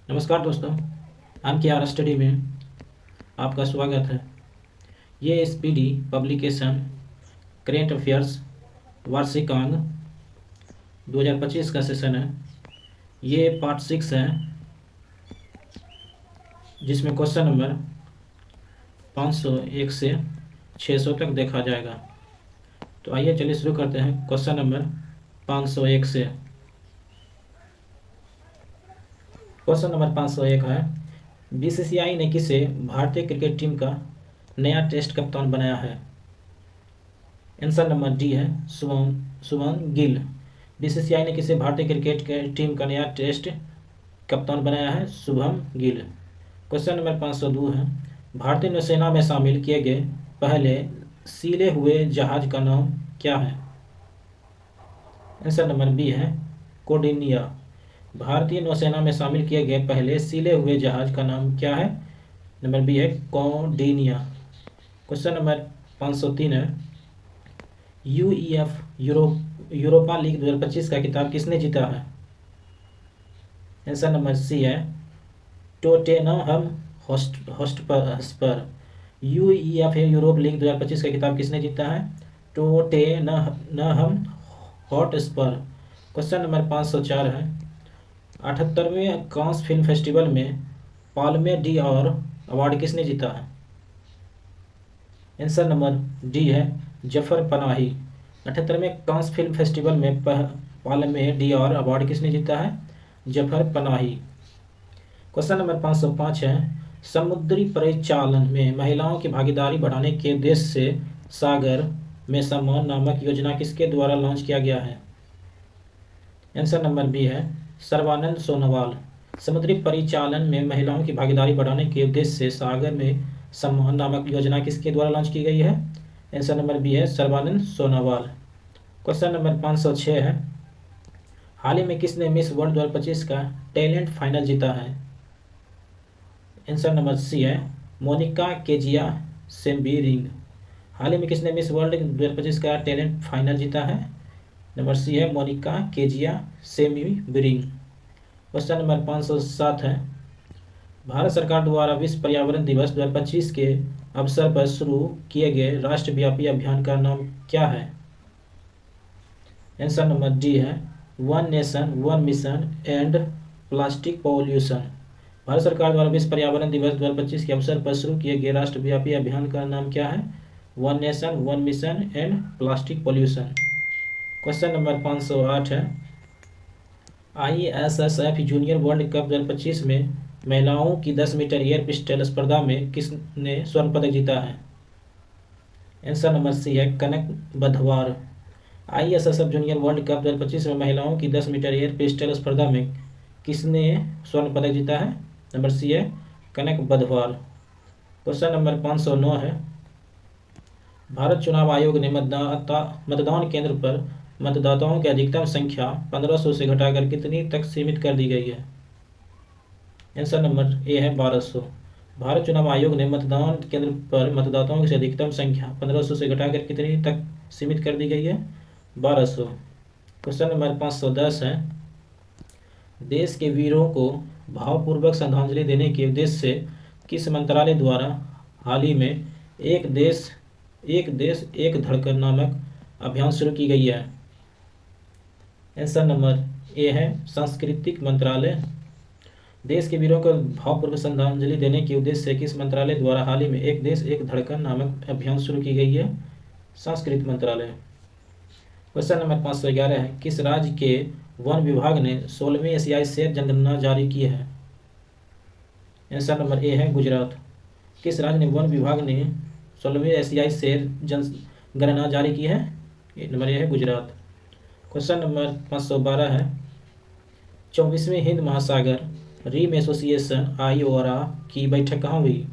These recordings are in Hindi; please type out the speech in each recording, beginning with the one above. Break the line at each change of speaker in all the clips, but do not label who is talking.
नमस्कार दोस्तों, हम के आर स्टडी में आपका स्वागत है। ये एसपीडी पब्लिकेशन करेंट अफेयर्स वार्षिक अंक 2025 का सेशन है। ये पार्ट 6 है, जिसमें क्वेश्चन नंबर 501 से 600 तक देखा जाएगा। तो आइए चलिए शुरू करते हैं क्वेश्चन नंबर 501 से। क्वेश्चन नंबर 501 है, बीसीसीआई ने किसे भारतीय क्रिकेट टीम का नया टेस्ट कप्तान बनाया है? आंसर नंबर डी है शुभमन गिल। बीसीसीआई ने किसे भारतीय क्रिकेट के टीम का नया टेस्ट कप्तान बनाया है? शुभम गिल। क्वेश्चन नंबर 502 है, भारतीय नौसेना में शामिल किए गए पहले सीले हुए जहाज का नाम क्या है? आंसर नंबर बी है कोडिनिया। भारतीय नौसेना में शामिल किए गए पहले सीले हुए जहाज का नाम क्या है? नंबर बी है कोडिनिया। क्वेश्चन नंबर 503 है, यूरोपा लीग 2025 का खिताब किसने जीता है? आंसर नंबर सी है टोटेनहम हॉटस्पर। यूरोप लीग 2025 का खिताब किसने जीता है? Tottenham Hotspur. क्वेश्चन नंबर 504 है, 78वें कांस फिल्म फेस्टिवल में पाल्मे डी और अवार्ड किसने जीता है? आंसर नंबर डी है जफर पनाही। 78वें कांस फिल्म फेस्टिवल में पाल्मे डी और अवार्ड किसने जीता है? जफर पनाही। क्वेश्चन नंबर 505 है, समुद्री परिचालन में महिलाओं की भागीदारी बढ़ाने के उद्देश्य से सागर में सम्मान नामक योजना किसके द्वारा लॉन्च किया गया है? आंसर नंबर बी है सर्बानंद सोनोवाल। समुद्री परिचालन में महिलाओं की भागीदारी बढ़ाने के उद्देश्य से सागर में सम्मान नामक योजना किसके द्वारा लॉन्च की गई है? आंसर नंबर बी है सर्बानंद सोनोवाल। क्वेश्चन नंबर 506 है, हाल ही में किसने मिस वर्ल्ड 2025 का टैलेंट फाइनल जीता है? आंसर नंबर सी है मोनिका केजिया सेम्बीरिंग। हाल ही में किसने मिस वर्ल्ड 2025 का टैलेंट फाइनल जीता है? नंबर सी है मोनिका केजिया सेम्बीरिंग। क्वेश्चन नंबर 507 है, भारत सरकार द्वारा विश्व पर्यावरण दिवस 2025 के अवसर पर शुरू किए गए राष्ट्रव्यापी अभियान का नाम क्या है? आंसर नंबर डी है one nation one mission and plastic pollution. Bharat सरकार द्वारा विश्व पर्यावरण दिवस 2025 के अवसर पर शुरू किए गए राष्ट्रव्यापी अभियान का नाम क्या है? One nation one mission and plastic pollution. Question number 508 है, ISSF जूनियर वर्ल्ड कप 2025 में महिलाओं की 10 मीटर एयर पिस्टल स्पर्धा में किसने स्वर्ण पदक जीता है? आंसर नंबर सी है कनक बधवार। ISSF जूनियर वर्ल्ड कप 2025 में महिलाओं की 10 मीटर एयर पिस्टल स्पर्धा में किसने स्वर्ण पदक जीता है? नंबर सी है कनक बधवार। क्वेश्चन नंबर 509 है, भारत चुनाव आयोग ने मतदान केंद्र पर मतदाताओं की अधिकतम संख्या 1500 से घटाकर कितनी तक सीमित कर दी गई है? आंसर नंबर ए है 1200। भारत चुनाव आयोग ने मतदान केंद्र पर मतदाताओं की अधिकतम संख्या 1500 से घटाकर कितनी तक सीमित कर दी गई है? 1200। क्वेश्चन नंबर 510 है, देश के वीरों को भावपूर्वक श्रद्धांजलि देने के उद्देश्य से किस मंत्रालय द्वारा हाल ही में एक देश एक धड़कन नामक अभियान शुरू की गई है? आंसर नंबर ए है सांस्कृतिक मंत्रालय। देश के वीरों को भावपूर्वक श्रद्धांजलि देने के उद्देश्य से किस मंत्रालय द्वारा हाल ही में एक देश एक धड़कन नामक अभियान शुरू की गई है? सांस्कृतिक मंत्रालय। क्वेश्चन नंबर 511 है, किस राज्य के वन विभाग ने 16वीं एशियाई शेर जनगणना जारी की है? आंसर नंबर ए है गुजरात। किस राज्य ने वन विभाग ने 16वीं एशियाई शेर जनगणना जारी की है? नंबर ए है गुजरात। क्वेश्चन नंबर 512 है, 24वीं हिंद महासागर रिम एसोसिएशन आईओआर की बैठक कहाँ हुई?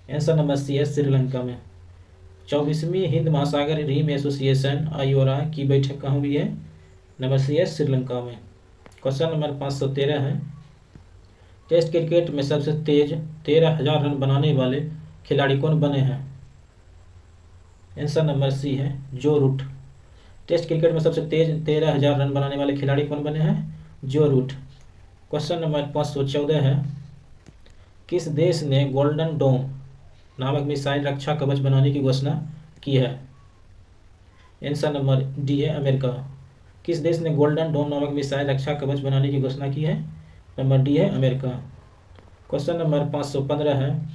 आंसर नंबर सी है श्रीलंका में। 24वीं हिंद महासागर रिम एसोसिएशन आईओआर की बैठक कहाँ हुई है? नंबर सी है श्रीलंका में। क्वेश्चन नंबर 513 है, टेस्ट क्रिकेट में सबसे तेज 13,000 रन बनाने वाले खिलाड़ी कौन बने हैं? आंसर नंबर सी है जो रूट। टेस्ट क्रिकेट में सबसे तेज 13,000 रन बनाने वाले खिलाड़ी कौन बने हैं? जो रूट। क्वेश्चन नंबर 514 है, किस देश ने गोल्डन डोम नामक मिसाइल रक्षा कवच बनाने की घोषणा की है? आंसर नंबर डी है अमेरिका। किस देश ने गोल्डन डोम नामक मिसाइल रक्षा कवच बनाने की घोषणा की है? नंबर डी है अमेरिका। क्वेश्चन नंबर 515 है,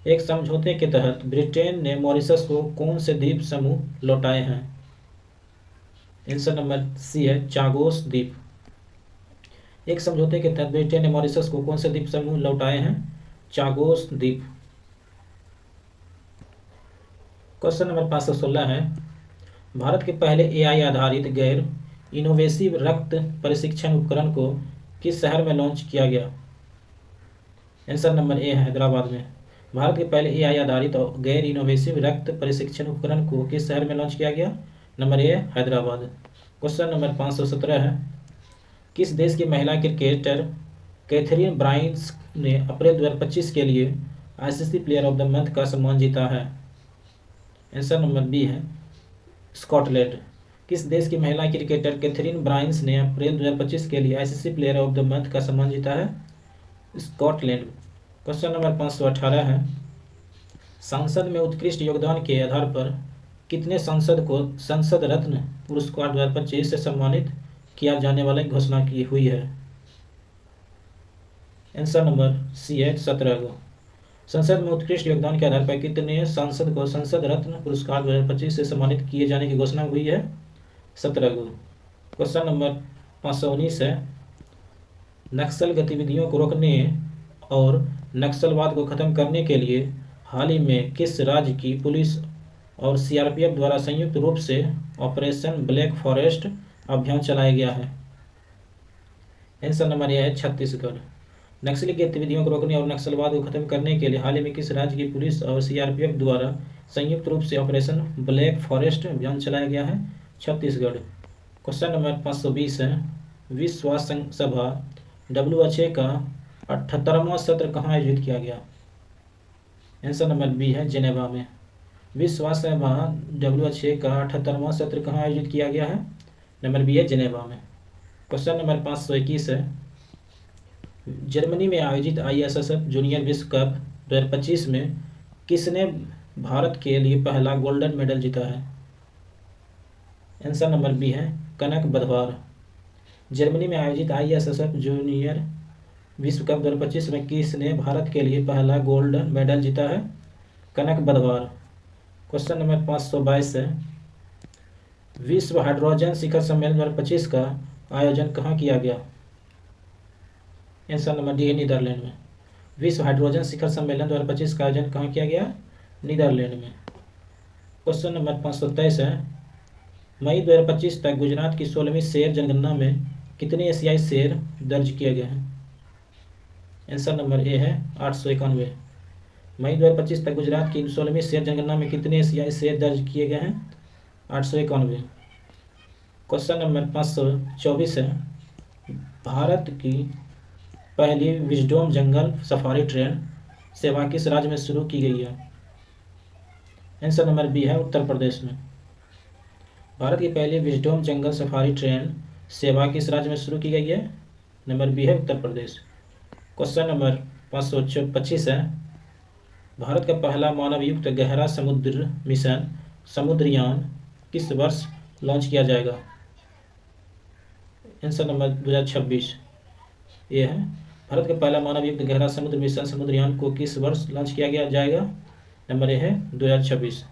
एक समझौते के तहत ब्रिटेन ने मॉरिशस को कौन से द्वीप समूह लौटाए हैं? आंसर नंबर सी है चागोस द्वीप। एक समझौते के तहत ब्रिटेन ने मॉरिशस को कौन से द्वीप समूह लौटाए हैं? चागोस द्वीप। क्वेश्चन नंबर 516 है, भारत के पहले एआई आधारित गैर इनोवेसिव रक्त परीक्षण उपकरण को किस शहर में लॉन्च किया गया? आंसर नंबर ए है हैदराबाद में। भारत के पहले एआई आधारित और गैर इनोवेसिव रक्त परीक्षण उपकरण को किस शहर में लॉन्च किया गया? Number A Hyderabad. Question number 517 है, किस देश की महिला क्रिकेटर कैथरीन ब्राइन्स ने अप्रैल 2025 के लिए ICC player of the month का सम्मान जीता है? आंसर नंबर बी है स्कॉटलैंड। किस देश की महिला क्रिकेटर कैथरीन ब्राइन्स ने अप्रैल 2025 के लिए ICC player of the month का सम्मान जीता है? स्कॉटलैंड। क्वेश्चन नंबर 518 है, संसद में उत्कृष्ट योगदान के आधार पर कितने सांसद को संसद रत्न पुरस्कार 2025 से सम्मानित किया जाने वाली घोषणा की हुई है? आंसर नंबर सी है 17 को। संसद में उत्कृष्ट योगदान के आधार पर कितने सांसद को संसद रत्न पुरस्कार 2025 से सम्मानित किए जाने की घोषणा हुई है? 17 को। क्वेश्चन नंबर 519 है, नक्सल गतिविधियों को रोकने और नक्सलवाद को खत्म करने के लिए हाल ही में किस राज्य की पुलिस और सीआरपीएफ द्वारा संयुक्त रूप से ऑपरेशन ब्लैक फॉरेस्ट अभियान चलाया गया है? आंसर नंबर ए है छत्तीसगढ़। नक्सली गतिविधियों को रोकने और नक्सलवाद को खत्म करने के लिए हाल ही में किस राज्य की पुलिस और सीआरपीएफ द्वारा संयुक्त रूप से ऑपरेशन ब्लैक फॉरेस्ट अभियान चलाया गया है? छत्तीसगढ़। क्वेश्चन नंबर 520 है, विश्व स्वास्थ्य सभा WHO का 78वां सत्र कहाँ आयोजित किया गया? आंसर नंबर बी है जेनेवा में। विश्व स्वास्थ्य सभा WHO का 78वां सत्र कहाँ आयोजित किया गया है? नंबर बी है जेनेवा में। क्वेश्चन नंबर 521 है, जर्मनी में आयोजित ISSF जूनियर विश्व कप 2025 में किसने भारत के लिए पहला गोल्डन मेडल जीता है? आंसर नंबर बी है कनक बधवार। जर्मनी में आयोजित ISSF जूनियर विश्व कप 2025 में किसने भारत के लिए पहला गोल्डन मेडल जीता है? कनक बधवार। क्वेश्चन नंबर 522 है, विश्व हाइड्रोजन शिखर सम्मेलन 2025 का आयोजन कहाँ किया गया? आंसर नंबर डी है नीदरलैंड में। विश्व हाइड्रोजन शिखर सम्मेलन 2025 का आयोजन कहाँ किया गया? नीदरलैंड में। क्वेश्चन नंबर 523 है, मई 2025 तक गुजरात की 16वीं शेर जनगणना में कितने एशियाई शेर दर्ज किए गए हैं? आंसर नंबर ए है 891। मई 2025 तक गुजरात की 16वीं शेर जनगणना में कितने एशियाई शेर दर्ज किए गए हैं? 891। क्वेश्चन नंबर 524 है, भारत की पहली विजडोम जंगल सफारी ट्रेन सेवा किस राज्य में शुरू की गई है? आंसर नंबर बी है उत्तर प्रदेश में। भारत की पहली विजडोम जंगल सफारी ट्रेन सेवा किस राज्य में शुरू की गई है? नंबर बी है उत्तर प्रदेश। क्वेश्चन नंबर 525 है, भारत का पहला मानव युक्त गहरा समुद्र मिशन समुद्रयान किस वर्ष लॉन्च किया जाएगा? आंसर नंबर 2026 ये है, भारत का पहला मानव युक्त गहरा समुद्र मिशन समुद्रयान को किस वर्ष लॉन्च किया गया जाएगा? नंबर ए है 2026।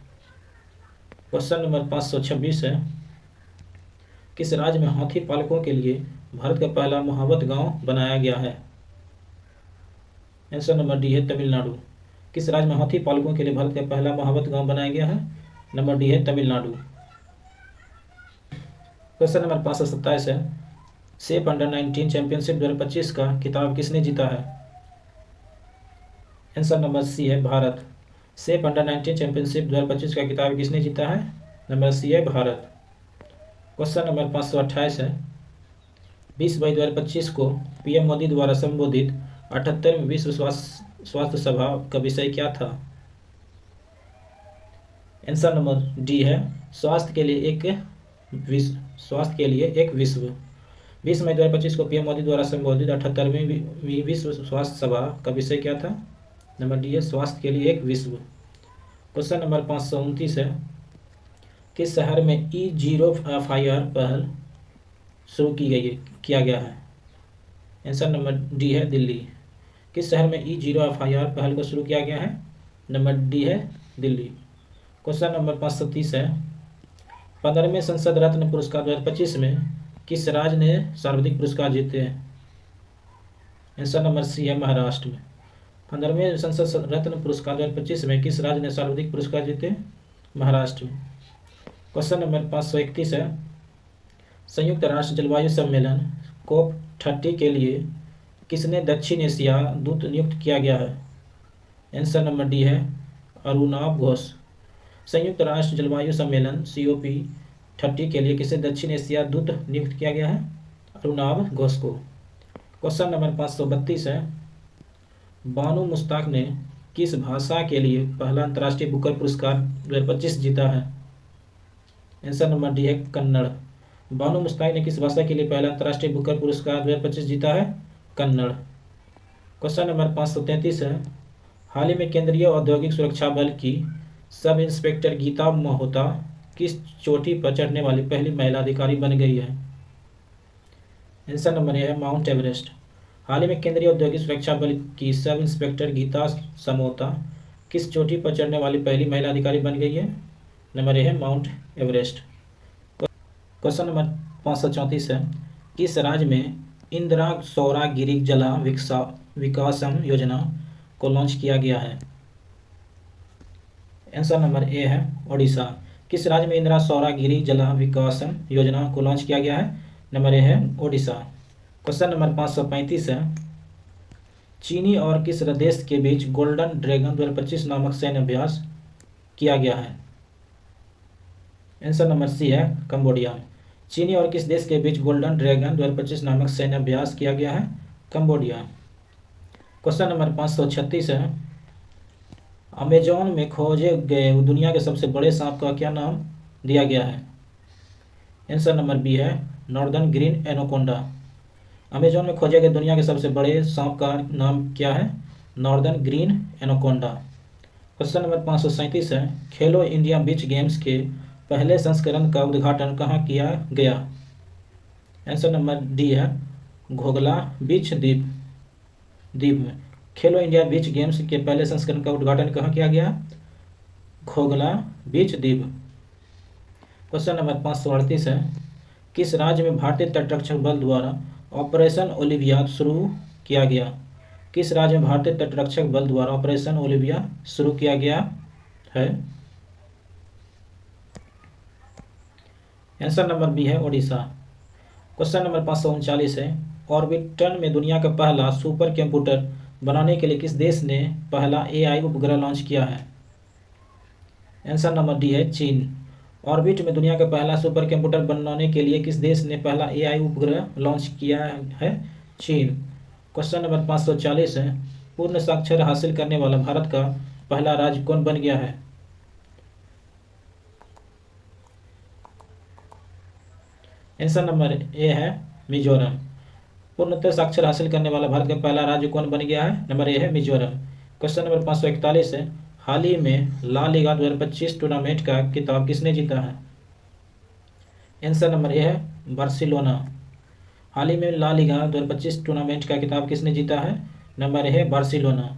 क्वेश्चन नंबर 526 है, किस राज्य में हाथी पालकों के लिए भारत का पहला महावत गांव बनाया गया है? आंसर नंबर डी है तमिलनाडु। किस राज्य में हाथी पालकों के लिए भारत का पहला महावत गांव बनाया गया है? नंबर डी है तमिलनाडु। क्वेश्चन नंबर 527 है, सेफ अंडर 19 चैंपियनशिप 2025 का खिताब किसने जीता है? आंसर नंबर सी है भारत। सेफ अंडर 19 चैंपियनशिप 2025 का खिताब किसने जीता है? नंबर सी है भारत। क्वेश्चन नंबर 528 है, 20 मई 2025 को PM मोदी द्वारा संबोधित 78वीं विश्व स्वास्थ्य सभा का विषय क्या था? आंसर नंबर डी है स्वास्थ्य के लिए एक विश्व। 20 मई 2025 को पीएम मोदी द्वारा संबोधित 78वीं विश्व स्वास्थ्य सभा का विषय क्या था? नंबर डी है स्वास्थ्य के लिए एक विश्व। क्वेश्चन नंबर 529 है, किस शहर में E0 FIR पहल शुरू किया गया है? आंसर नंबर डी है दिल्ली। किस शहर में E0 FIR पहल को शुरू किया गया है? नंबर डी है दिल्ली। क्वेश्चन नंबर 530 है, 15वें संसद रत्न पुरस्कार 2025 में किस राज्य ने सर्वाधिक पुरस्कार जीते हैं? आंसर नंबर सी है महाराष्ट्र में। 15वें संसद रत्न पुरस्कार 2025 में किस राज्य ने सर्वाधिक पुरस्कार जीते? महाराष्ट्र में। क्वेश्चन नंबर 531 है, संयुक्त राष्ट्र जलवायु सम्मेलन COP30 के लिए किसने दक्षिण एशिया दूत नियुक्त किया गया है? आंसर नंबर डी है अरुणाव घोष। संयुक्त राष्ट्र जलवायु सम्मेलन COP30 के लिए किसे दक्षिण एशिया दूत नियुक्त किया गया है? अरुणाव घोष को। क्वेश्चन नंबर 532 है, बानू मुश्ताक ने किस भाषा के लिए पहला अंतर्राष्ट्रीय बुकर पुरस्कार 2025 जीता है? आंसर नंबर डी है कन्नड़। बानू मुश्ताक ने किस भाषा के लिए पहला अंतर्राष्ट्रीय बुकर पुरस्कार 2025 जीता है? कन्नड़। क्वेश्चन नंबर 533 है, हाल ही में केंद्रीय औद्योगिक सुरक्षा बल की सब इंस्पेक्टर गीता महोता किस चोटी पर चढ़ने वाली पहली महिला अधिकारी बन गई है? आंसर नंबर ए है माउंट एवरेस्ट। हाल ही में केंद्रीय औद्योगिक सुरक्षा बल की सब इंस्पेक्टर गीता समोता किस चोटी पर चढ़ने वाली पहली महिला अधिकारी बन गई है? नंबर ए है माउंट एवरेस्ट। क्वेश्चन नंबर 534 है, किस राज्य में इंदिरा सौरागिरी जला विकासम योजना को लॉन्च किया गया है? आंसर नंबर ए है ओडिशा। किस राज्य में इंदिरा सौरागिरी जला विकासम योजना को लॉन्च किया गया है? नंबर ए है ओडिशा। क्वेश्चन नंबर 535 है, चीनी और किस देश के बीच गोल्डन ड्रैगन 2025 नामक सैन्य अभ्यास किया गया है? आंसर नंबर सी है कंबोडिया। चीनी और किस देश के बीच गोल्डन ड्रैगन 2025 नामक सैन्य अभ्यास किया गया है? कंबोडिया। क्वेश्चन नंबर 536 है, अमेजोन में खोजे गए दुनिया के सबसे बड़े सांप का क्या नाम दिया गया है? आंसर नंबर बी है नॉर्दर्न ग्रीन एनोकोंडा। अमेजोन में खोजे गए दुनिया के सबसे बड़े सांप का नाम क्या है? Northern green Anaconda. Question number 537 है, खेलो इंडिया बीच गेम्स के पहले संस्करण का उद्घाटन कहाँ किया गया? आंसर नंबर डी है घोघला बीच द्वीप में। खेलो इंडिया बीच गेम्स के पहले संस्करण का उद्घाटन कहाँ किया गया? घोघला बीच द्वीप। क्वेश्चन नंबर 538 है, किस राज्य में भारतीय तटरक्षक बल द्वारा ऑपरेशन ओलिविया शुरू किया गया? किस राज्य में भारतीय तटरक्षक बल द्वारा ऑपरेशन ओलिविया शुरू किया गया है? आंसर नंबर बी है ओडिशा। क्वेश्चन नंबर 539 है, ऑर्बिटन में दुनिया का पहला सुपर कंप्यूटर बनाने के लिए किस देश ने पहला AI उपग्रह लॉन्च किया है? आंसर नंबर डी है चीन। ऑर्बिट में दुनिया का पहला सुपर कंप्यूटर बनाने के लिए किस देश ने पहला AI उपग्रह लॉन्च किया है? चीन। क्वेश्चन नंबर 540 है, पूर्ण साक्षर हासिल करने वाला भारत का पहला राज्य कौन बन गया है? आंसर नंबर ए है मिजोरम। पूर्णतः साक्षर हासिल करने वाला भारत का पहला राज्य कौन बन गया है? नंबर ए है मिजोरम। क्वेश्चन नंबर 541 है, हाल ही में ला लीगा 2025 टूर्नामेंट का खिताब किसने जीता है? आंसर नंबर ए है बार्सिलोना। हाल ही में ला लीगा 2025 टूर्नामेंट का खिताब किसने जीता है? नंबर ए है बार्सिलोना।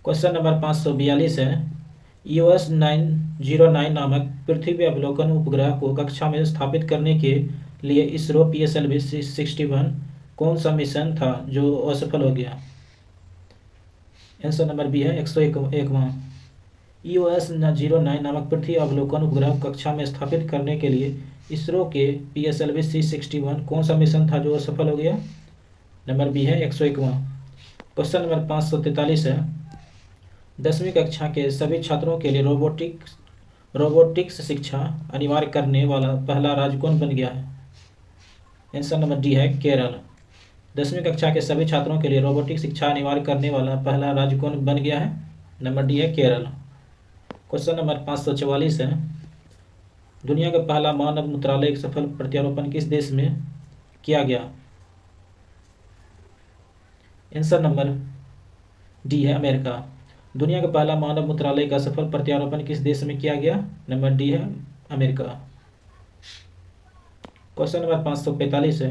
क्वेश्चन नंबर 542 है, US 909 नामक पृथ्वी अवलोकन उपग्रह को कक्षा में स्थापित करने के लिए इसरो PSLV 61 कौन सा मिशन था जो असफल हो गया? आंसर नंबर बी है 101वां। US 909 नामक पृथ्वी अवलोकन उपग्रह कक्षा में स्थापित करने के लिए इसरो के PSLV 61 कौन सा मिशन था जो असफल हो गया? नंबर बी है 101वां। क्वेश्चन नंबर 543 है, 10वीं कक्षा के सभी छात्रों के लिए रोबोटिक्स शिक्षा अनिवार्य करने वाला पहला राज्य कौन बन गया है? आंसर नंबर डी है केरल। 10वीं कक्षा के सभी छात्रों के लिए रोबोटिक्स शिक्षा अनिवार्य करने वाला पहला राज्य कौन बन गया है? नंबर डी है केरल। क्वेश्चन नंबर 544 है, दुनिया का पहला मानव मूत्रालय सफल प्रत्यारोपण किस देश में किया गया? आंसर नंबर डी है अमेरिका। दुनिया का पहला मानव मंत्रालय का सफल प्रत्यारोपण किस देश में किया गया? नंबर डी है अमेरिका। क्वेश्चन नंबर 545 है,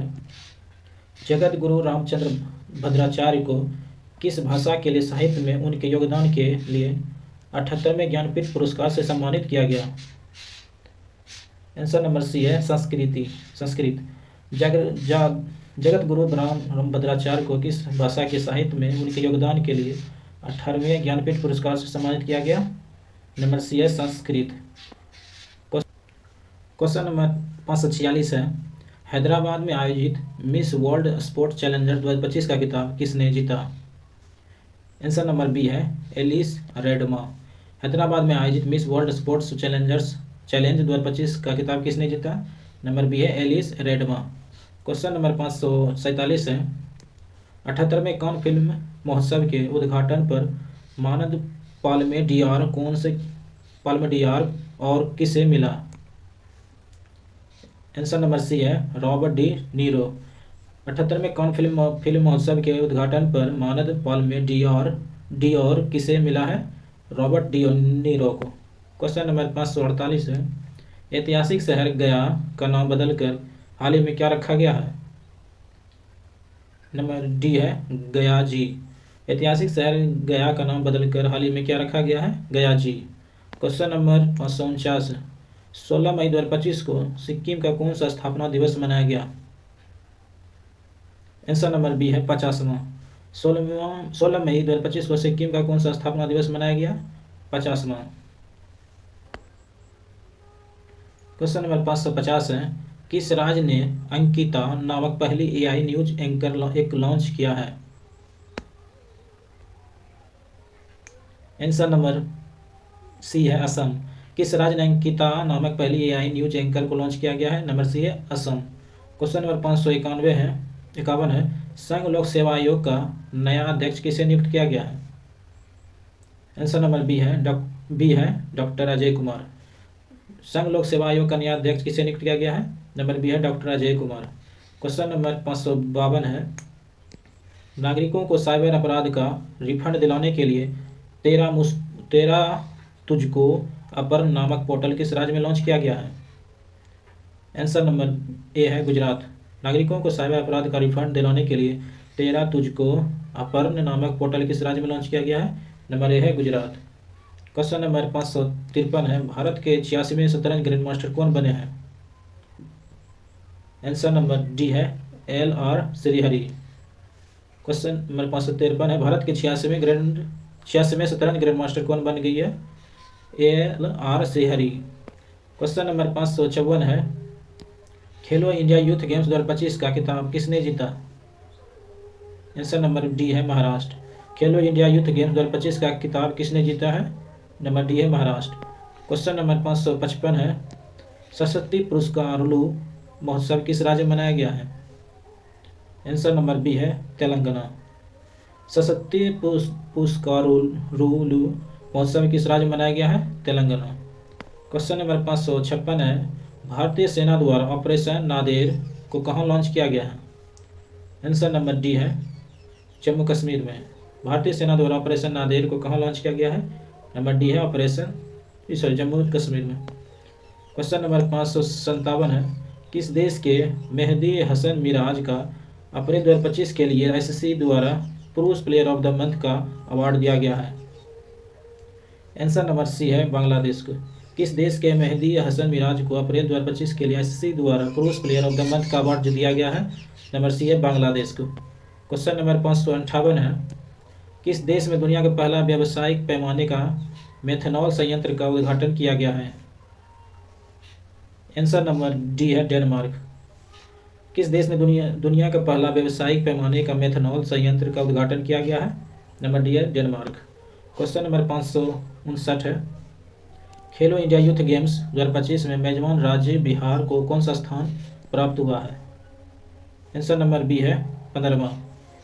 जगत गुरु रामचंद्र भद्राचार्य को किस भाषा के लिए साहित्य में उनके योगदान के लिए 78वें ज्ञानपीठ पुरस्कार से सम्मानित किया गया? आंसर नंबर सी है संस्कृत। जगत गुरु राम भद्राचार्य को किस भाषा के साहित्य में उनके योगदान के लिए 18वें ज्ञानपीठ पुरस्कार से सम्मानित किया गया? नंबर सी है संस्कृत। क्वेश्चन नंबर 546 है, हैदराबाद में आयोजित मिस वर्ल्ड स्पोर्ट्स चैलेंजर 2025 का खिताब किसने जीता? आंसर नंबर बी है एलिस रेडमा। हैदराबाद में आयोजित मिस वर्ल्ड स्पोर्ट्स चैलेंज 2025 का खिताब किसने जीता? नंबर बी है एलिस रेडमा। क्वेश्चन नंबर 547 है, 78वें कान फिल्म महोत्सव के उद्घाटन पर मानद पाल्मे डियार और किसे मिला? आंसर नंबर सी है रॉबर्ट डी नीरो। 78वें कान फिल्म महोत्सव के उद्घाटन पर मानद पाल्मे डियार किसे मिला है? रॉबर्ट डी नीरो को। क्वेश्चन नंबर 548 है, ऐतिहासिक शहर गया का नाम बदलकर हाल ही में क्या रखा गया है? नंबर डी है गया जी। ऐतिहासिक शहर गया का नाम बदलकर हाल ही में क्या रखा गया है? गया जी। क्वेश्चन नंबर 549, 16 मई 2025 को सिक्किम का कौन सा स्थापना दिवस मनाया गया? आंसर नंबर बी है 50वां। 16 मई 2025 को सिक्किम का कौन सा स्थापना दिवस मनाया गया? 50वां। क्वेश्चन नंबर 550 है, किस राज्य ने अंकिता नामक पहली एआई न्यूज एंकर एक लॉन्च किया है? आंसर नंबर सी है असम। किस राज्य ने अंकिता नामक पहली एआई न्यूज एंकर को लॉन्च किया गया है? नंबर सी है असम। क्वेश्चन नंबर 551 है, संघ लोक सेवा आयोग का नया अध्यक्ष किसे नियुक्त किया गया है? आंसर नंबर बी है डॉक्टर अजय कुमार। संघ लोक सेवा आयोग का नया अध्यक्ष किसे नियुक्त किया गया है? नंबर बी है doctor Ajay Kumar. Question number 552 है, नागरिकों को साइबर अपराध का रिफंड दिलाने के लिए तेरा तुझको अपर नामक पोर्टल किस राज्य में लॉन्च किया गया है? आंसर नंबर ए है गुजरात। नागरिकों को साइबर अपराध का रिफंड दिलाने के लिए तेरा तुझको अपर नामक पोर्टल किस राज्य में लॉन्च किया गया है? नंबर ए है गुजरात। क्वेश्चन नंबर 553 है, भारत के 86वें शतरंज ग्रैंड मास्टर कौन बने हैं? आंसर नंबर डी है LR श्रीहरि। क्वेश्चन नंबर 553 है, भारत के 86वें शतरंज ग्रैंड मास्टर कौन बन गई है? LR श्रीहरि। क्वेश्चन नंबर 554 है, खेलो इंडिया यूथ गेम्स 2025 का खिताब किसने जीता? आंसर नंबर डी है महाराष्ट्र। खेलो इंडिया यूथ गेम्स 2025 का खिताब किसने जीता है? नंबर डी है महाराष्ट्र। क्वेश्चन नंबर 555 है, सरस्वती पुरस्कारुलू महोत्सव किस राज्य में मनाया गया है? आंसर नंबर बी है तेलंगाना। सरस्वती पुरस्कारुलू महोत्सव किस राज्य में मनाया गया है? तेलंगाना। क्वेश्चन नंबर 556 है, भारतीय सेना द्वारा ऑपरेशन नादेर को कहाँ लॉन्च किया गया है? आंसर नंबर डी है जम्मू कश्मीर में। भारतीय सेना द्वारा ऑपरेशन नादेर को कहाँ लॉन्च किया गया है? नंबर डी है जम्मू कश्मीर में। क्वेश्चन नंबर 557 है, किस देश के मेहदी हसन मिराज का अप्रैल 2025 के लिए ICC द्वारा पुरुष प्लेयर ऑफ द मंथ का अवार्ड दिया गया है? आंसर नंबर सी है बांग्लादेश को। किस देश के मेहदी हसन मिराज को अप्रैल 2025 के लिए ICC द्वारा पुरुष प्लेयर ऑफ द मंथ का अवार्ड दिया गया है? नंबर सी है बांग्लादेश को। क्वेश्चन नंबर 558 है, किस देश में दुनिया का पहला व्यावसायिक पैमाने का मेथनॉल संयंत्र का उद्घाटन किया गया है? आंसर नंबर डी है डेनमार्क। किस देश में दुनिया का पहला व्यावसायिक पैमाने का मेथनॉल संयंत्र का उद्घाटन किया गया है? नंबर डी है डेनमार्क। क्वेश्चन नंबर 559 है, खेलो इंडिया यूथ गेम्स 2025 में मेजबान राज्य बिहार को कौन सा स्थान प्राप्त हुआ है? आंसर नंबर बी है 15वां।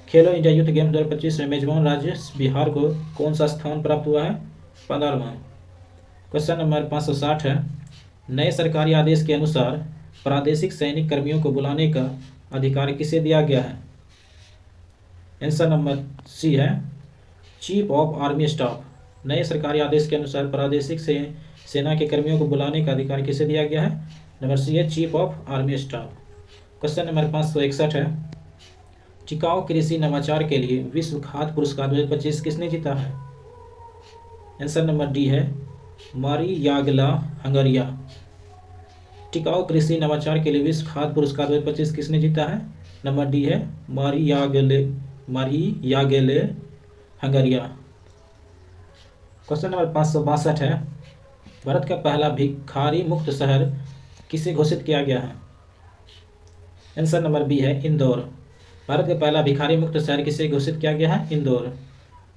खेलो इंडिया यूथ गेम्स 2025 में मेजबान राज्य बिहार को कौन सा स्थान प्राप्त हुआ है? 15वां। क्वेश्चन नंबर 560 है, नए सरकारी आदेश के अनुसार प्रादेशिक सैनिक कर्मियों को बुलाने का अधिकार किसे दिया गया है? आंसर नंबर सी है चीफ ऑफ आर्मी स्टाफ। नए सरकारी आदेश के अनुसार प्रादेशिक से सेना के कर्मियों को बुलाने का अधिकार किसे दिया गया है? नंबर सी है chief of army staff. Question number 561 है टिकाऊ कृषि नवाचार के लिए विश्व खाद्य पुरस्कार 2025 किसने जीता है? आंसर नंबर डी है मारियागला हंगरिया। टिकाऊ कृषि नवाचार के लिए विश्व खाद्य पुरस्कार 2025 किसने जीता है? नंबर डी है मारियागेले हंगरिया। क्वेश्चन नंबर 562 है भारत का पहला भिखारी मुक्त शहर किसे घोषित किया गया है? आंसर नंबर बी है इंदौर। भारत का पहला भिखारी मुक्त शहर किसे घोषित किया गया है? इंदौर।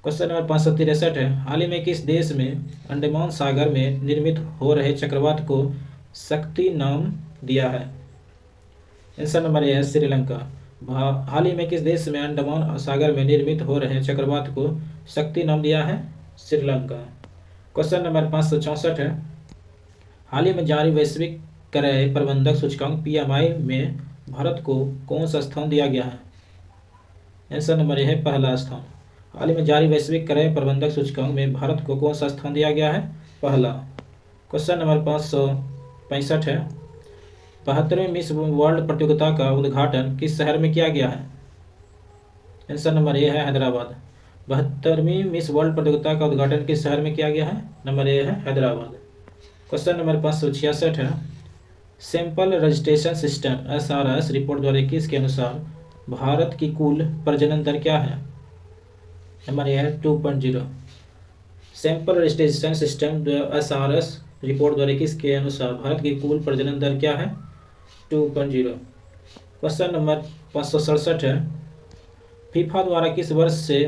क्वेश्चन नंबर 563 है हाल ही में किस देश में अंडमान सागर में निर्मित हो रहे चक्रवात को शक्ति नाम दिया है? आंसर नंबर ए है श्रीलंका। हाल ही में किस देश में अंडमान सागर में निर्मित हो रहे चक्रवात को शक्ति नाम दिया है? श्रीलंका। क्वेश्चन नंबर 564 है हाल ही में जारी वैश्विक क्रय प्रबंधक सूचकांक PMI में भारत को कौन सा स्थान दिया गया है? आंसर नंबर ए है पहला स्थान। हाल ही में जारी वैश्विक क्रय प्रबंधक सूचकांक में भारत को कौन सा स्थान दिया गया है? पहला। क्वेश्चन नंबर 565 है 72वें मिस वर्ल्ड प्रतियोगिता का उद्घाटन किस शहर में किया गया है? आंसर नंबर ए है हैदराबाद। 72वीं मिस वर्ल्ड प्रतियोगिता का उद्घाटन किस शहर में किया गया है? नंबर ए है हैदराबाद। क्वेश्चन नंबर 566 है sample registration system SRS report 2021 के अनुसार भारत की कुल प्रजनन दर क्या है? नंबर ए है 2.0। Sample registration system SRS report 2021 के अनुसार भारत की कुल प्रजनन दर क्या है? 2.0। क्वेश्चन नंबर 567 है फीफा द्वारा किस वर्ष से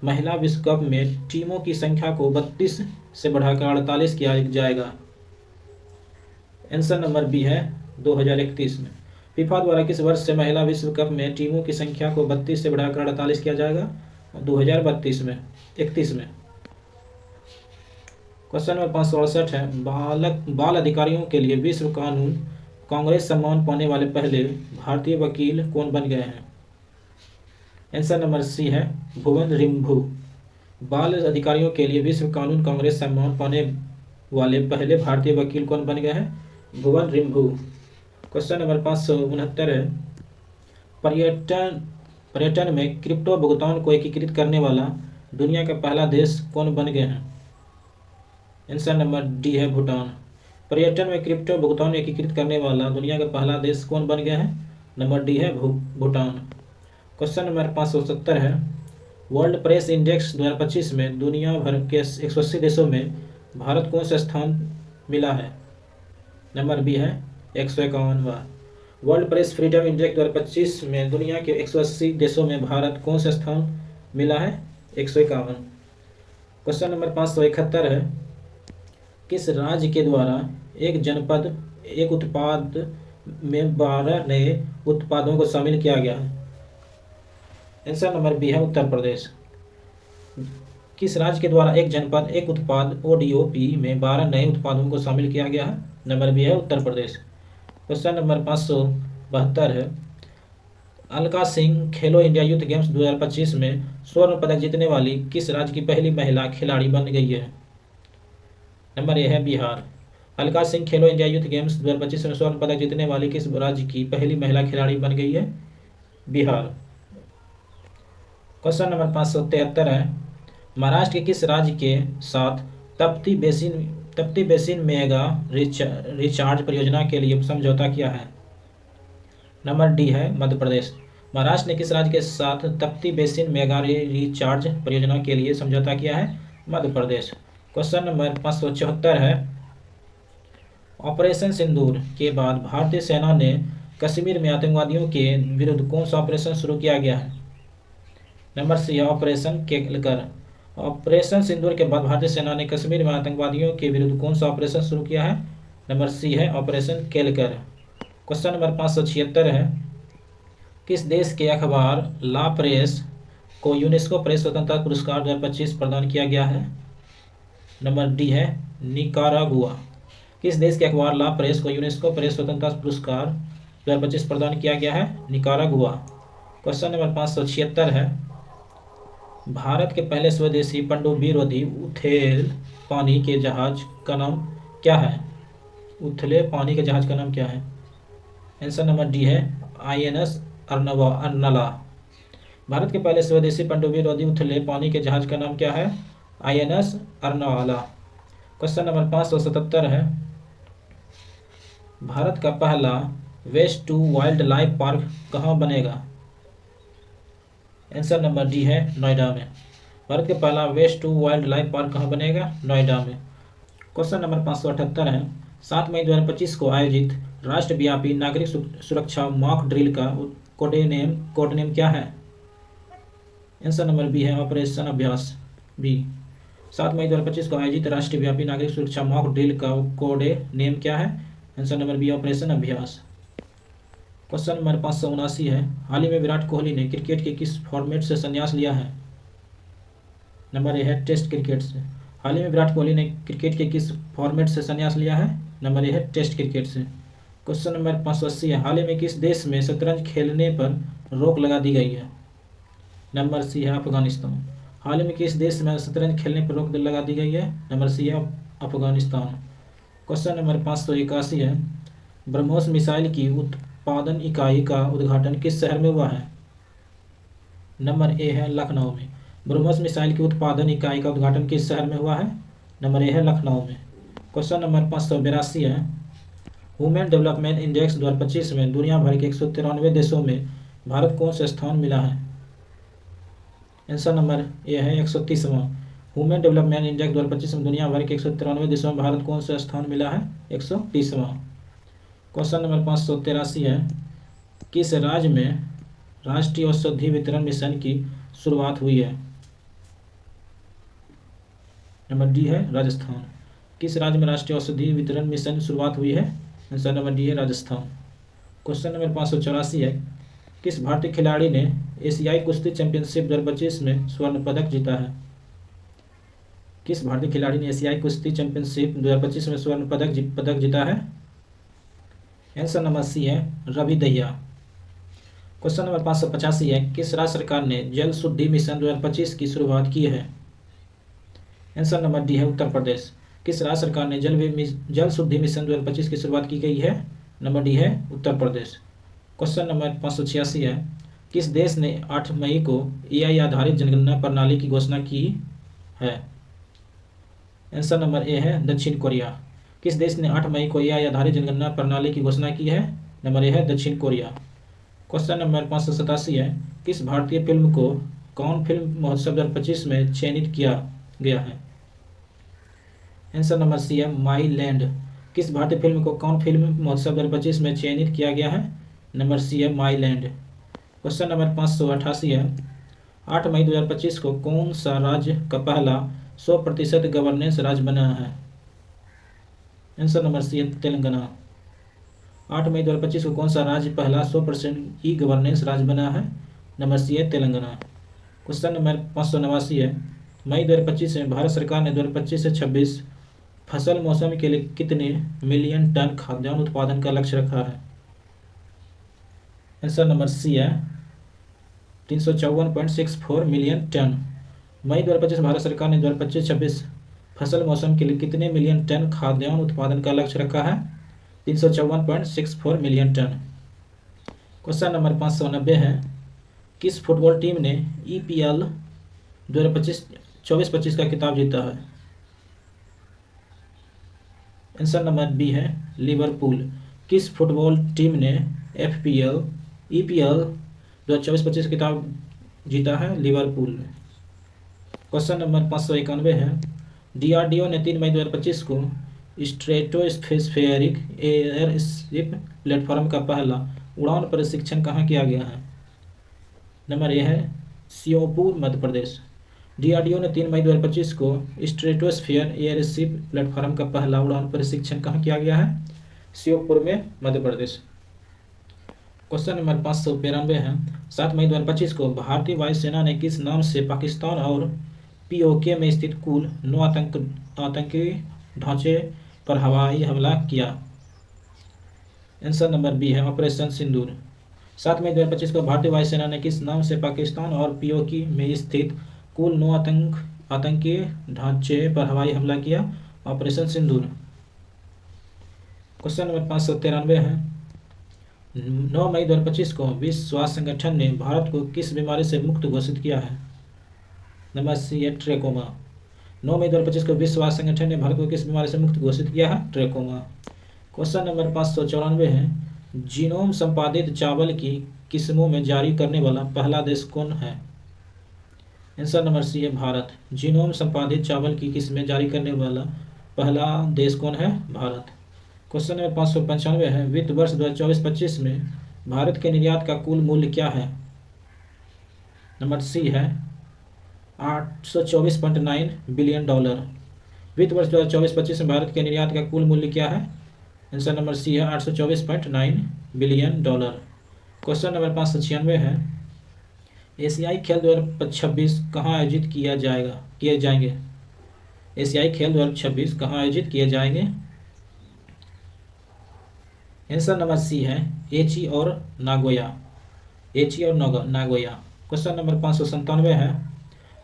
महिला विश्व कप में टीमों की संख्या को 32 से बढ़ाकर 48 किया जाएगा? आंसर नंबर बी है 2031 में। फीफा द्वारा किस वर्ष से महिला विश्व कप में टीमों की संख्या को 32 से बढ़ाकर 48 किया जाएगा? 2031 में। क्वेश्चन नंबर 568 है बाल अधिकारियों के लिए विश्व कानून कांग्रेस सम्मान पाने वाले पहले भारतीय वकील कौन बन गए हैं? आंसर नंबर सी है भुवन रिंभू। बाल अधिकारियों के लिए विश्व कानून कांग्रेस सम्मान पाने वाले पहले भारतीय वकील कौन बन गए हैं? भुवन रिंभू। क्वेश्चन नंबर 569 है पर्यटन में क्रिप्टो भुगतान को एकीकृत करने वाला दुनिया का पहला देश कौन बन गए हैं? आंसर नंबर डी है भूटान। पर्यटन में क्रिप्टो भुगतान एकीकृत करने वाला दुनिया का पहला देश कौन बन गया है? नंबर डी है भूटान। क्वेश्चन नंबर 570 है वर्ल्ड प्रेस इंडेक्स 2025 में दुनिया भर के 180 देशों में भारत कौन सा स्थान मिला है? नंबर बी है 151वां। वर्ल्ड प्रेस फ्रीडम इंडेक्स 2025 में दुनिया के 180 देशों में भारत कौन सा स्थान मिला है? 151। क्वेश्चन नंबर 571 है किस राज्य के द्वारा एक जनपद एक उत्पाद में 12 नए उत्पादों को शामिल किया गया है? आंसर नंबर बी है उत्तर प्रदेश। किस राज्य के द्वारा एक जनपद एक उत्पाद ODOP में 12 नए उत्पादों को शामिल किया गया है? नंबर बी है उत्तर प्रदेश। क्वेश्चन नंबर 572 है अलका सिंह खेलो इंडिया यूथ गेम्स 2025 में स्वर्ण पदक जीतने वाली किस राज्य की पहली महिला खिलाड़ी बन गई है? नंबर ए है बिहार। अलका सिंह खेलो इंडिया यूथ गेम्स 2025 में स्वर्ण पदक जीतने वाली किस राज्य की पहली महिला खिलाड़ी बन गई है? बिहार। क्वेश्चन नंबर 573 है महाराष्ट्र के किस राज्य के साथ तप्ती बेसिन मेगा रिचार्ज परियोजना के लिए समझौता किया है? नंबर डी है मध्य प्रदेश। महाराष्ट्र ने किस राज्य के साथ तप्ती बेसिन मेगा रिचार्ज परियोजना के लिए समझौता किया है? मध्य प्रदेश। क्वेश्चन नंबर 574 है ऑपरेशन सिंदूर के बाद भारतीय सेना ने कश्मीर में आतंकवादियों के विरुद्ध कौन सा ऑपरेशन शुरू किया गया है? नंबर सी है ऑपरेशन केलकर। ऑपरेशन सिंदूर के बाद भारतीय सेना ने कश्मीर में आतंकवादियों के विरुद्ध कौन सा ऑपरेशन शुरू किया है? नंबर सी है ऑपरेशन केलकर। क्वेश्चन नंबर 576 है किस देश के अखबार ला प्रेस को यूनेस्को प्रेस स्वतंत्रता पुरस्कार 2025 प्रदान किया गया है? नंबर डी है निकारागुआ। किस देश के अखबार ला प्रेस को यूनेस्को प्रेस स्वतंत्रता पुरस्कार 2025 प्रदान किया गया है? निकारागुआ। क्वेश्चन नंबर 576 है भारत के पहले स्वदेशी पनडुब्बी रोधी उथले पानी के जहाज का नाम क्या है? उथले पानी के जहाज का नाम क्या है? आंसर नंबर डी है INS अर्नला। भारत के पहले स्वदेशी पनडुब्बी रोधी उथले पानी के जहाज का नाम क्या है? INS अर्नला। क्वेश्चन नंबर 577 है, भारत का पहला waste to wildlife park कहाँ बनेगा? आंसर नंबर डी है नोएडा में। भारत के पहला waste to wildlife park कहाँ बनेगा? नोएडा में। क्वेश्चन नंबर 578 है, 7 मई 2025 को आयोजित राष्ट्रव्यापी नागरिक सुरक्षा मॉक ड्रिल का कोड नेम क्या है? आंसर नंबर बी है ऑपरेशन अभ्यास बी। 7 मई 2025 को आयोजित राष्ट्रव्यापी नागरिक सुरक्षा मॉक ड्रिल का कोड नेम क्या है? आंसर नंबर बी ऑपरेशन अभ्यास। क्वेश्चन नंबर 579 है, हाल ही में विराट कोहली ने क्रिकेट के किस फॉर्मेट से संन्यास लिया है? नंबर ए है टेस्ट क्रिकेट से। हाल ही में विराट कोहली ने क्रिकेट के किस फॉर्मेट से संन्यास लिया है? नंबर ए है टेस्ट क्रिकेट से। क्वेश्चन नंबर 580 है, हाल ही में किस देश में शतरंज खेलने पर रोक लगा दी गई है? नंबर सी है अफगानिस्तान। हाल ही में किस देश में शतरंज खेलने पर रोक लगा दी गई है? नंबर सी है अफगानिस्तान। क्वेश्चन नंबर 581 है, ब्रह्मोस मिसाइल की उत्पादन इकाई का उद्घाटन किस शहर में हुआ है? नंबर ए है लखनऊ में। ब्रह्मोस मिसाइल की उत्पादन इकाई का उद्घाटन किस शहर में हुआ है? नंबर ए है लखनऊ में। क्वेश्चन नंबर 582 है, वुमेन डेवलपमेंट इंडेक्स 2025 में दुनिया भर के 193 देशों में भारत कौन सा स्थान मिला है? आंसर नंबर ए है 130वां। वुमेन डेवलपमेंट इंडेक्स 2025 में दुनिया भर के 193 देशों में भारत कौन सा स्थान मिला है? 130वां। क्वेश्चन नंबर 583 है, किस राज्य में राष्ट्रीय औषधि वितरण मिशन की शुरुआत हुई है? नंबर डी है राजस्थान। किस राज्य में राष्ट्रीय औषधि वितरण मिशन की शुरुआत हुई है? आंसर नंबर डी है राजस्थान। क्वेश्चन नंबर 584 है, किस भारतीय खिलाड़ी ने एशियाई कुश्ती चैंपियनशिप 2025 में स्वर्ण पदक जीता है? किस भारतीय खिलाड़ी ने एशियाई कुश्ती चैंपियनशिप 2025 में स्वर्ण पदक जीता है? आंसर नंबर सी है रवि दहिया। क्वेश्चन नंबर 585 है, किस राज्य सरकार ने जल शुद्धि मिशन 2025 की शुरुआत की है? आंसर नंबर डी है उत्तर प्रदेश। किस राज्य सरकार ने जल शुद्धि मिशन 2025 की शुरुआत की गई है? नंबर डी है उत्तर प्रदेश। क्वेश्चन नंबर 586 है, किस देश ने 8 मई को AI आधारित जनगणना प्रणाली की घोषणा की है? आंसर नंबर ए है दक्षिण कोरिया। किस देश ने 8 मई को AI आधारित जनगणना प्रणाली की घोषणा की है? नंबर ए है दक्षिण कोरिया। क्वेश्चन नंबर 587 है, किस भारतीय फिल्म को कान फिल्म महोत्सव 2025 में चयनित किया गया है? आंसर नंबर सी है माई लैंड। किस भारतीय फिल्म को कान फिल्म महोत्सव 2025 में चयनित किया गया है? नंबर सी है माई लैंड। क्वेश्चन नंबर 588 है, 8 मई 2025 को कौन सा राज्य का पहला 100% गवर्नेंस राज्य बना है? आंसर नंबर सी है तेलंगाना। 8 मई 2025 को कौन सा राज्य पहला 100% ई गवर्नेंस राज्य बना है? नंबर सी है तेलंगाना। क्वेश्चन नंबर 589 है, मई 2025 में भारत सरकार ने 2025 से 26 फसल मौसम के लिए कितने मिलियन टन खाद्यान्न उत्पादन का लक्ष्य रखा है? आंसर नंबर सी है 354.64 मिलियन टन। मई 2025 भारत सरकार ने 2025-26 फसल मौसम के लिए कितने मिलियन टन खाद्यान्न उत्पादन का लक्ष्य रखा है? 354.64 मिलियन टन। क्वेश्चन नंबर 590 है, किस फुटबॉल टीम ने EPL 2024-25 का खिताब जीता है? आंसर नंबर बी है लिवरपूल। किस फुटबॉल टीम ने EPL 2024-25 खिताब जीता है? लिवरपूल ने। क्वेश्चन नंबर 591 है, DRDO ने 3 मई 2025 को स्ट्रेटोस्फेरिक एयरशिप प्लेटफॉर्म का पहला उड़ान प्रशिक्षण कहाँ किया गया है? नंबर ए है श्योपुर मध्य प्रदेश। DRDO ने 3 मई 2025 को स्ट्रेटोस्फेयर एयरशिप प्लेटफॉर्म का पहला उड़ान प्रशिक्षण कहाँ किया गया है? श्योपुर में मध्य प्रदेश। क्वेश्चन नंबर 592 है, 7 मई 2025 को भारतीय वायुसेना ने किस नाम से पाकिस्तान और POK में स्थित कुल 9 आतंकी ढांचे पर हवाई हमला किया? आंसर नंबर बी है ऑपरेशन सिंदूर। 7 मई 2025 को भारतीय वायुसेना ने किस नाम से पाकिस्तान और POK में स्थित कुल 9 आतंकी ढांचे पर हवाई हमला किया, ऑपरेशन सिंदूर। क्वेश्चन नंबर 593 है, 9 मई 2025 को विश्व स्वास्थ्य संगठन ने भारत को किस बीमारी से मुक्त घोषित किया है? नंबर सी है ट्रेकोमा। 9 मई 2025 को विश्व स्वास्थ्य संगठन ने भारत को किस बीमारी से मुक्त घोषित किया है? ट्रेकोमा। क्वेश्चन नंबर 594 है, जीनोम संपादित चावल की किस्मों में जारी करने वाला पहला देश कौन है? आंसर नंबर सी है भारत। जीनोम संपादित चावल की किस्में जारी करने वाला पहला देश कौन है? भारत। क्वेश्चन नंबर 595 है, वित्त वर्ष 2024-25 में भारत के निर्यात का कुल मूल्य क्या है? नंबर सी है $824.9 बिलियन। वित्त वर्ष 2024-25 में भारत के निर्यात का कुल मूल्य क्या है? आंसर नंबर सी है $824.9 बिलियन। क्वेश्चन नंबर 596 है, एशियाई खेल 2026 कहाँ आयोजित किए जाएंगे? एशियाई खेल 2026 कहाँ आयोजित किए जाएंगे? आंसर नंबर सी है एची और नागोया। एची और नागोया। क्वेश्चन नंबर 597 है,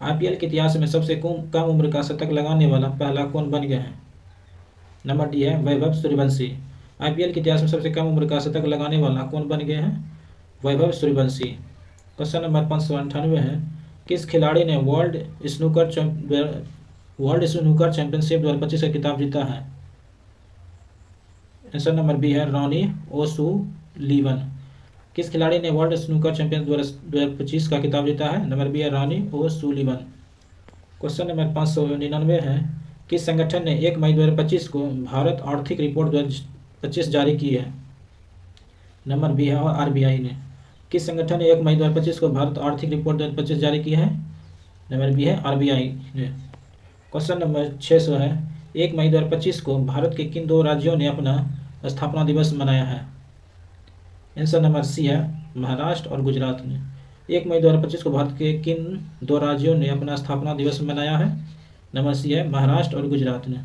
आईपीएल के इतिहास में सबसे कम उम्र का शतक लगाने वाला पहला कौन बन गया है? नंबर डी है वैभव सूर्यवंशी। आईपीएल के इतिहास में सबसे कम उम्र का शतक लगाने वाला कौन बन गए हैं? वैभव सूर्यवंशी। क्वेश्चन नंबर 598 है, किस खिलाड़ी ने वर्ल्ड स्नूकर चैंपियनशिप 2025 का खिताब जीता है? आंसर नंबर बी है रॉनी ओसुलीवन। किस खिलाड़ी ने वर्ल्ड स्नूकर चैंपियन 2025 का खिताब जीता है? नंबर बी है रॉनी ओसुलीवन। क्वेश्चन नंबर 599 है, किस संगठन ने 1 मई 2025 को भारत आर्थिक रिपोर्ट 2025 जारी की है? नंबर बी है आरबीआई ने। किस संगठन ने 1 मई 2025 को भारत आर्थिक रिपोर्ट 2025 जारी की है? नंबर बी है आरबीआई ने। क्वेश्चन नंबर 600 है, 1 मई 2025 को भारत के किन 2 राज्यों ने अपना स्थापना दिवस मनाया है? आंसर नंबर सी है महाराष्ट्र और गुजरात ने। 1 मई 2025 को भारत के किन 2 राज्यों ने अपना स्थापना दिवस मनाया है? नंबर सी है महाराष्ट्र और गुजरात ने।